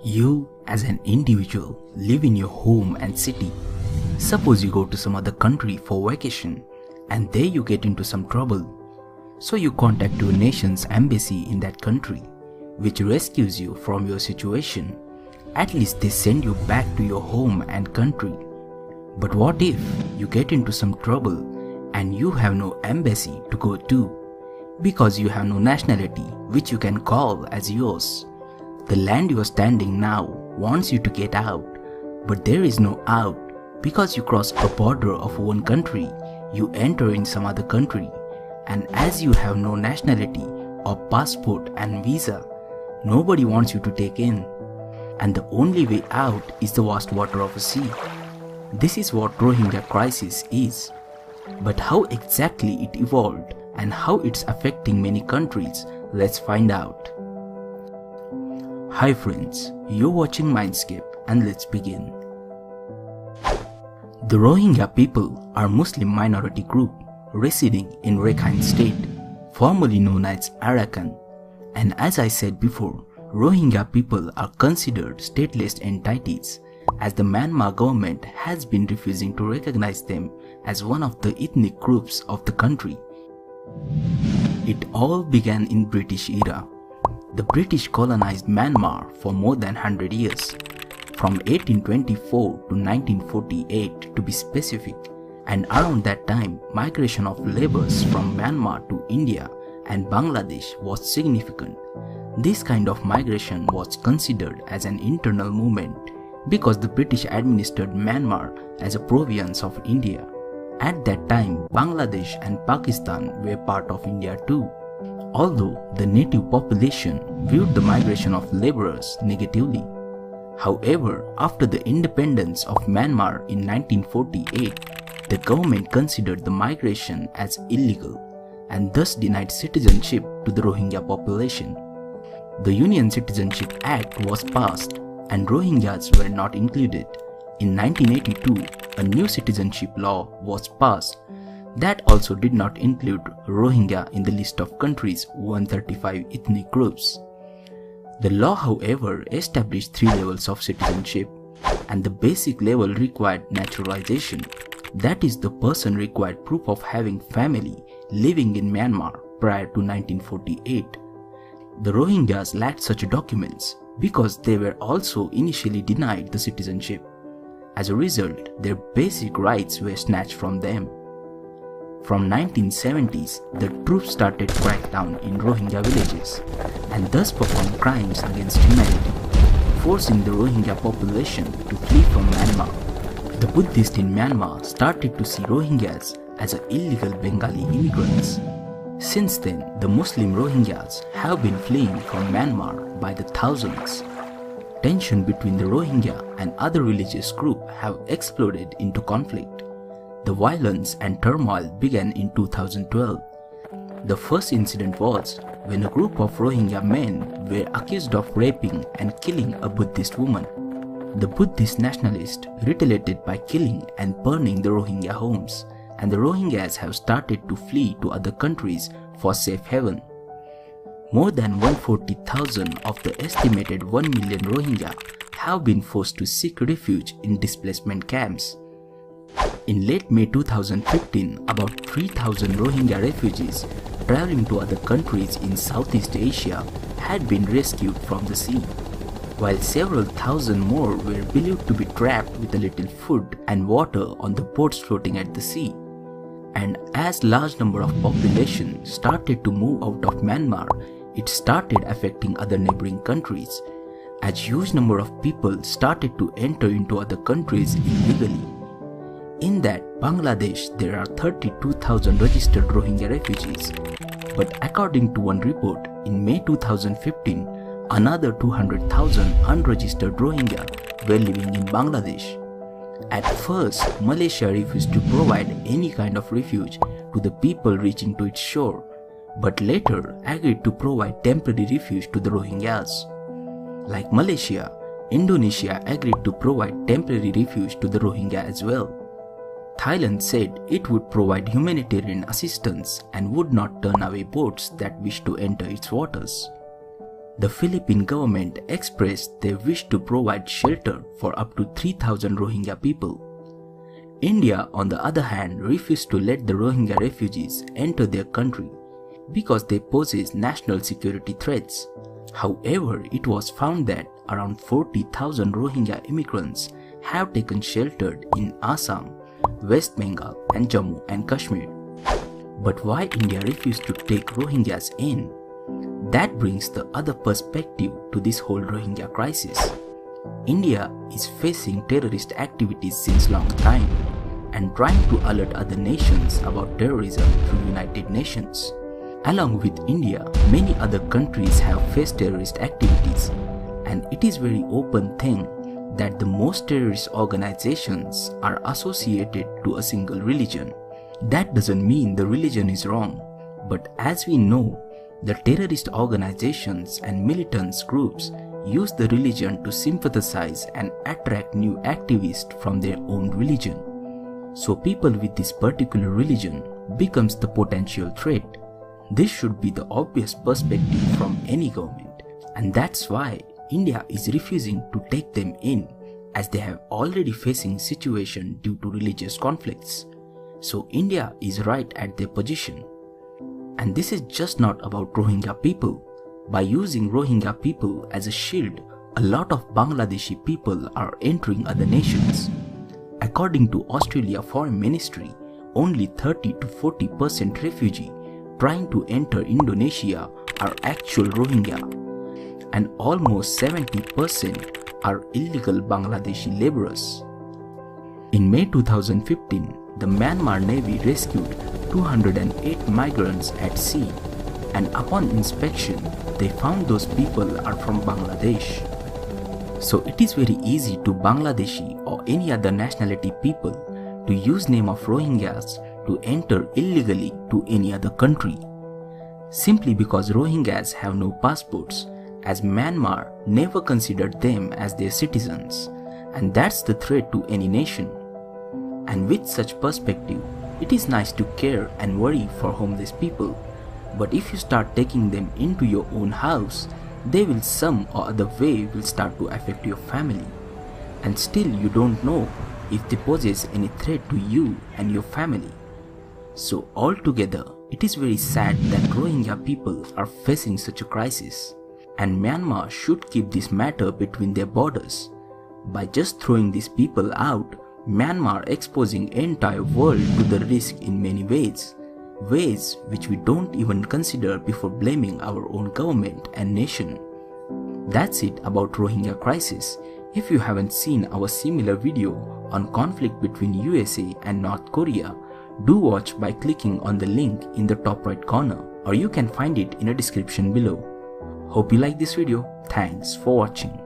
You, as an individual, live in your home and city. Suppose you go to some other country for vacation and there you get into some trouble. So you contact your nation's embassy in that country, which rescues you from your situation. At least they send you back to your home and country. But what if you get into some trouble and you have no embassy to go to because you have no nationality which you can call as yours? The land you are standing now wants you to get out, but there is no out because you cross a border of one country, you enter in some other country, and as you have no nationality or passport and visa, nobody wants you to take in, and the only way out is the vast water of a sea. This is what Rohingya crisis is. But how exactly it evolved and how it's affecting many countries, let's find out. Hi friends, you're watching Mindscape and let's begin. The Rohingya people are a Muslim minority group residing in Rakhine State, formerly known as Arakan. And as I said before, Rohingya people are considered stateless entities as the Myanmar government has been refusing to recognize them as one of the ethnic groups of the country. It all began in British era. The British colonized Myanmar for more than 100 years, from 1824 to 1948 to be specific, and around that time migration of laborers from Myanmar to India and Bangladesh was significant. This kind of migration was considered as an internal movement because the British administered Myanmar as a province of India. At that time, Bangladesh and Pakistan were part of India too. Although the native population viewed the migration of laborers negatively. However, after the independence of Myanmar in 1948, the government considered the migration as illegal and thus denied citizenship to the Rohingya population. The Union Citizenship Act was passed and Rohingyas were not included. In 1982, a new citizenship law was passed that also did not include Rohingya in the list of country's 135 ethnic groups. The law, however, established 3 levels of citizenship, and the basic level required naturalization. That is, the person required proof of having family living in Myanmar prior to 1948. The Rohingyas lacked such documents because they were also initially denied the citizenship. As a result, their basic rights were snatched from them. From 1970s, the troops started crackdown in Rohingya villages and thus performed crimes against humanity, forcing the Rohingya population to flee from Myanmar. The Buddhists in Myanmar started to see Rohingyas as illegal Bengali immigrants. Since then, the Muslim Rohingyas have been fleeing from Myanmar by the thousands. Tension between the Rohingya and other religious groups have exploded into conflict. The violence and turmoil began in 2012. The first incident was when a group of Rohingya men were accused of raping and killing a Buddhist woman. The Buddhist nationalists retaliated by killing and burning the Rohingya homes, and the Rohingyas have started to flee to other countries for safe haven. More than 140,000 of the estimated 1 million Rohingya have been forced to seek refuge in displacement camps. In late May 2015, about 3,000 Rohingya refugees traveling to other countries in Southeast Asia had been rescued from the sea, while several thousand more were believed to be trapped with a little food and water on the boats floating at the sea. And as large number of population started to move out of Myanmar, it started affecting other neighboring countries, as huge number of people started to enter into other countries illegally. In that, Bangladesh, there are 32,000 registered Rohingya refugees, but according to one report, in May 2015, another 200,000 unregistered Rohingya were living in Bangladesh. At first, Malaysia refused to provide any kind of refuge to the people reaching to its shore, but later agreed to provide temporary refuge to the Rohingyas. Like Malaysia, Indonesia agreed to provide temporary refuge to the Rohingya as well. Thailand said it would provide humanitarian assistance and would not turn away boats that wished to enter its waters. The Philippine government expressed their wish to provide shelter for up to 3,000 Rohingya people. India, on the other hand, refused to let the Rohingya refugees enter their country because they poses national security threats. However, it was found that around 40,000 Rohingya immigrants have taken shelter in Assam, West Bengal and Jammu and Kashmir. But why India refused to take Rohingyas in? That brings the other perspective to this whole Rohingya crisis. India is facing terrorist activities since long time and trying to alert other nations about terrorism through United Nations. Along with India, many other countries have faced terrorist activities, and it is very open thing that the most terrorist organizations are associated to a single religion. That doesn't mean the religion is wrong, but as we know, the terrorist organizations and militant groups use the religion to sympathize and attract new activists from their own religion. So people with this particular religion becomes the potential threat. This should be the obvious perspective from any government, and that's why India is refusing to take them in, as they have already facing situation due to religious conflicts. So India is right at their position. And this is just not about Rohingya people. By using Rohingya people as a shield, a lot of Bangladeshi people are entering other nations. According to Australia Foreign Ministry, only 30 to 40% refugee trying to enter Indonesia are actual Rohingya, and almost 70% are illegal Bangladeshi laborers. In May 2015, the Myanmar Navy rescued 208 migrants at sea, and upon inspection, they found those people are from Bangladesh. So it is very easy to Bangladeshi or any other nationality people to use name of Rohingyas to enter illegally to any other country. Simply because Rohingyas have no passports, as Myanmar never considered them as their citizens, and that's the threat to any nation. And with such perspective, it is nice to care and worry for homeless people, but if you start taking them into your own house, they will some or other way will start to affect your family, and still you don't know if they poses any threat to you and your family. So altogether, it is very sad that Rohingya people are facing such a crisis, and Myanmar should keep this matter between their borders. By just throwing these people out, Myanmar exposing entire world to the risk in many ways which we don't even consider before blaming our own government and nation. That's it about Rohingya crisis. If you haven't seen our similar video on conflict between USA and North Korea, do watch by clicking on the link in the top right corner, or you can find it in a description below. Hope you like this video. Thanks for watching.